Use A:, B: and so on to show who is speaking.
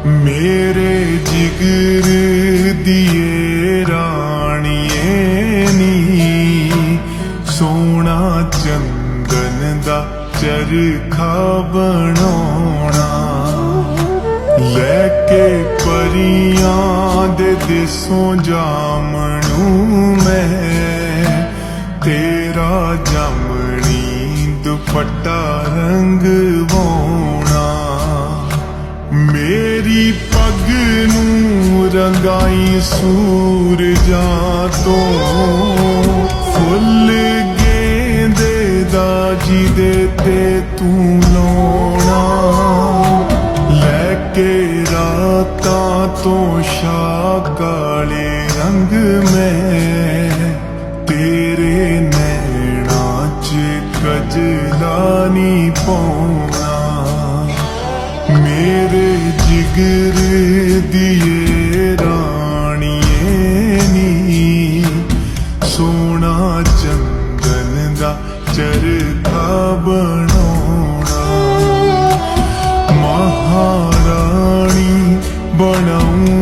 A: मेरे जिगर दिए राणिए नी सोना चंदन दा चरखा बनाना लैके परियां दे देसों जामनू मैं तेरा जामनी दुपट्टा रंगवाना मेरी पग नू रंगाई सूरजां तो फुल गेंदे दा जिदे ते तू लाउणा लैके रातां तो शाह काले रंग में तेरे नैना च कजला नी पाउणा मेरे जिगर दिए राणिए नी सोना चंदन दा चरखा बनाउणा महारानी बनाऊं